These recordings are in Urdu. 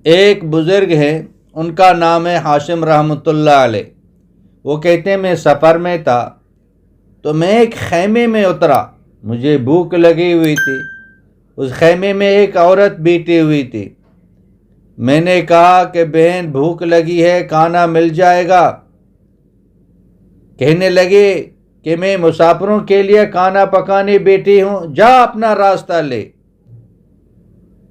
ایک بزرگ ہے، ان کا نام ہے ہاشم رحمۃ اللہ علیہ۔ وہ کہتے ہیں میں سفر میں تھا تو میں ایک خیمے میں اترا، مجھے بھوک لگی ہوئی تھی۔ اس خیمے میں ایک عورت بیٹھی ہوئی تھی۔ میں نے کہا کہ بہن بھوک لگی ہے، کھانا مل جائے گا؟ کہنے لگے کہ میں مسافروں کے لیے کھانا پکانے بیٹھی ہوں، جا اپنا راستہ لے۔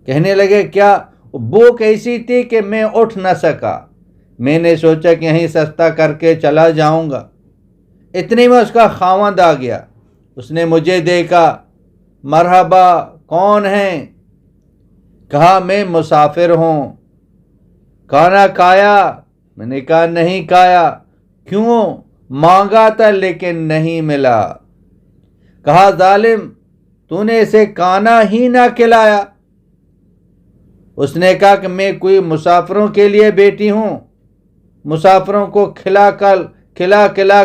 کہنے لگے کیا؟ بھوک ایسی تھی کہ میں اٹھ نہ سکا، میں نے سوچا کہ یہیں سستا کر کے چلا جاؤں گا۔ اتنے میں اس کا خاوند آ گیا، اس نے مجھے دیکھا، مرحبا کون ہیں؟ کہا میں مسافر ہوں۔ کھانا کھایا؟ میں نے کہا نہیں کھایا۔ کیوں؟ مانگا تھا لیکن نہیں ملا۔ کہا ظالم، تو نے اسے کھانا ہی نہ کھلایا۔ اس نے کہا کہ میں کوئی مسافروں کے لیے بیٹی ہوں، مسافروں کو کھلا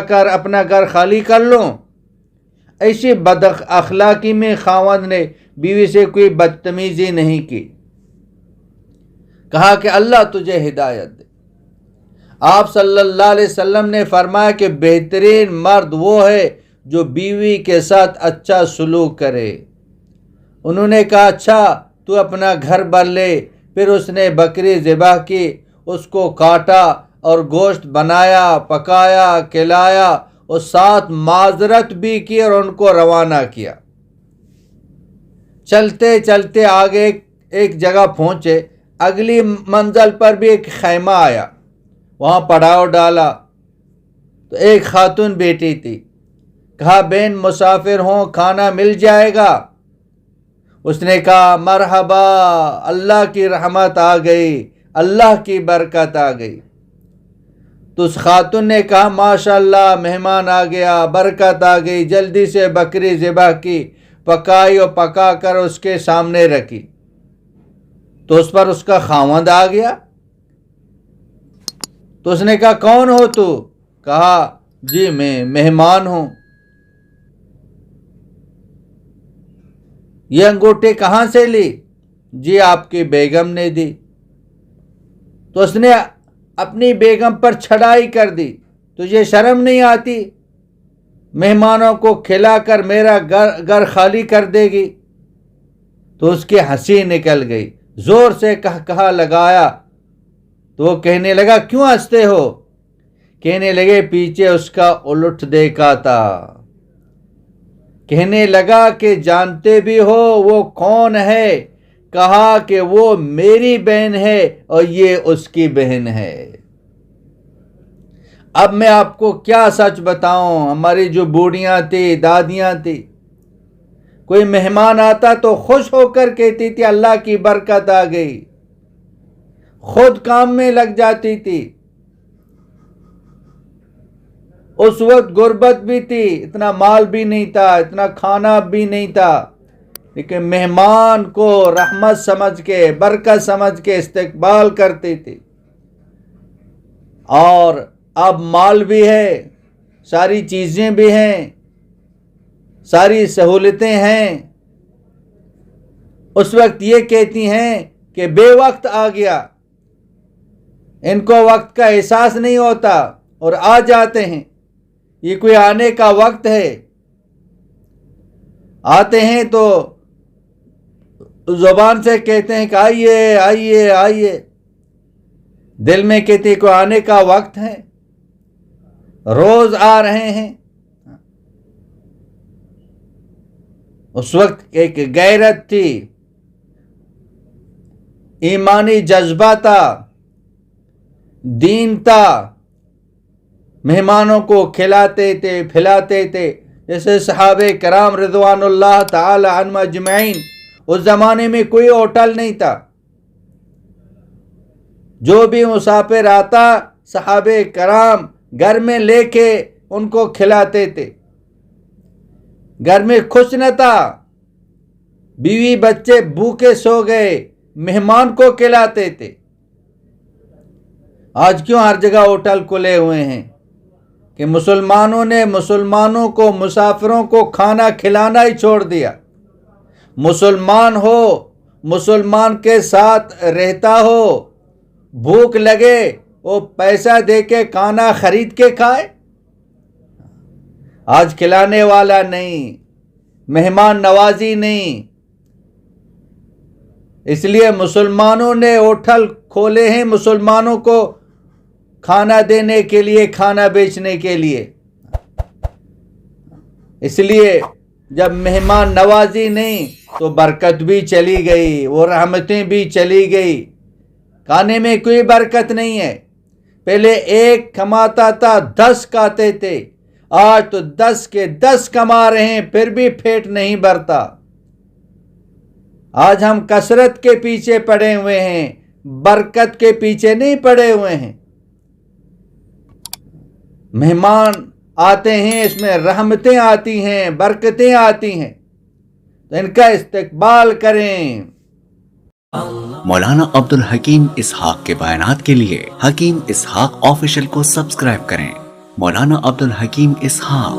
کر اپنا گھر خالی کر لوں؟ ایسی بد اخلاقی میں خاوند نے بیوی سے کوئی بدتمیزی نہیں کی۔ کہا کہ اللہ تجھے ہدایت دے۔ آپ صلی اللہ علیہ وسلم نے فرمایا کہ بہترین مرد وہ ہے جو بیوی کے ساتھ اچھا سلوک کرے۔ انہوں نے کہا اچھا تو اپنا گھر بھر لے۔ پھر اس نے بکری ذبح کی، اس کو کاٹا اور گوشت بنایا، پکایا، کھلایا اور ساتھ معذرت بھی کی اور ان کو روانہ کیا۔ چلتے چلتے آگے ایک جگہ پہنچے، اگلی منزل پر بھی ایک خیمہ آیا، وہاں پڑاؤ ڈالا تو ایک خاتون بیٹی تھی۔ کہا بہن مسافر ہوں، کھانا مل جائے گا؟ اس نے کہا مرحبا، اللہ کی رحمت آ گئی، اللہ کی برکت آ گئی۔ تو اس خاتون نے کہا ماشاءاللہ مہمان آ گیا، برکت آ گئی، جلدی سے بکری ذبح کی، پکائی اور پکا کر اس کے سامنے رکھی۔ تو اس پر اس کا خاوند آ گیا، تو اس نے کہا کون ہو تو؟ کہا جی میں مہمان ہوں۔ یہ انگوٹھی کہاں سے لی؟ جی آپ کی بیگم نے دی۔ تو اس نے اپنی بیگم پر چھڑائی کر دی، تجھے شرم نہیں آتی؟ مہمانوں کو کھلا کر میرا گھر خالی کر دے گی؟ تو اس کی ہنسی نکل گئی، زور سے کہا لگایا تو وہ کہنے لگا کیوں ہنستے ہو؟ کہنے لگے پیچھے اس کا الٹ دیکھا تھا۔ کہنے لگا کہ جانتے بھی ہو وہ کون ہے؟ کہا کہ وہ میری بہن ہے اور یہ اس کی بہن ہے۔ اب میں آپ کو کیا سچ بتاؤں، ہماری جو بوڑھیاں تھی، دادیاں تھی، کوئی مہمان آتا تو خوش ہو کر کہتی تھی اللہ کی برکت آ گئی، خود کام میں لگ جاتی تھی۔ اس وقت غربت بھی تھی، اتنا مال بھی نہیں تھا، اتنا کھانا بھی نہیں تھا، لیکن مہمان کو رحمت سمجھ کے، برکت سمجھ کے استقبال کرتی تھی۔ اور اب مال بھی ہے، ساری چیزیں بھی ہیں، ساری سہولتیں ہیں، اس وقت یہ کہتی ہیں کہ بے وقت آ گیا، ان کو وقت کا احساس نہیں ہوتا اور آ جاتے ہیں، یہ کوئی آنے کا وقت ہے؟ آتے ہیں تو زبان سے کہتے ہیں کہ آئیے آئیے آئیے، دل میں کہتے ہیں کہ آنے کا وقت ہے، روز آ رہے ہیں۔ اس وقت ایک غیرت تھی، ایمانی جذبہ تھا، دین تھا، مہمانوں کو کھلاتے تھے، پھلاتے تھے، جیسے صحابہ کرام رضوان اللہ تعالی عنہم اجمعین۔ اس زمانے میں کوئی ہوٹل نہیں تھا، جو بھی مسافر آتا صحابہ کرام گھر میں لے کے ان کو کھلاتے تھے۔ گھر میں کچھ نہ تھا، بیوی بچے بھوکے سو گئے، مہمان کو کھلاتے تھے۔ آج کیوں ہر جگہ ہوٹل کھلے ہوئے ہیں کہ مسلمانوں نے مسلمانوں کو، مسافروں کو کھانا کھلانا ہی چھوڑ دیا۔ مسلمان ہو، مسلمان کے ساتھ رہتا ہو، بھوک لگے وہ پیسہ دے کے کھانا خرید کے کھائے. آج کھلانے والا نہیں، مہمان نوازی نہیں. اس لیے مسلمانوں نے ہوٹل کھولے ہیں مسلمانوں کو کھانا دینے کے لیے، کھانا بیچنے کے لیے. اس لیے جب مہمان نوازی نہیں تو برکت بھی چلی گئی، وہ رحمتیں بھی چلی گئی. کھانے میں کوئی برکت نہیں ہے. پہلے ایک کماتا تھا 10 کھاتے تھے، آج تو 10 کے 10 کما رہے ہیں پھر بھی پیٹ نہیں بھرتا. آج ہم کثرت کے پیچھے پڑے ہوئے ہیں، برکت کے پیچھے نہیں پڑے ہوئے ہیں. مہمان آتے ہیں، اس میں رحمتیں آتی ہیں، برکتیں آتی ہیں، تو ان کا استقبال کریں. مولانا عبدالحکیم اسحاق کے بیانات کے لیے حکیم اسحاق آفیشل کو سبسکرائب کریں. مولانا عبدالحکیم اسحاق.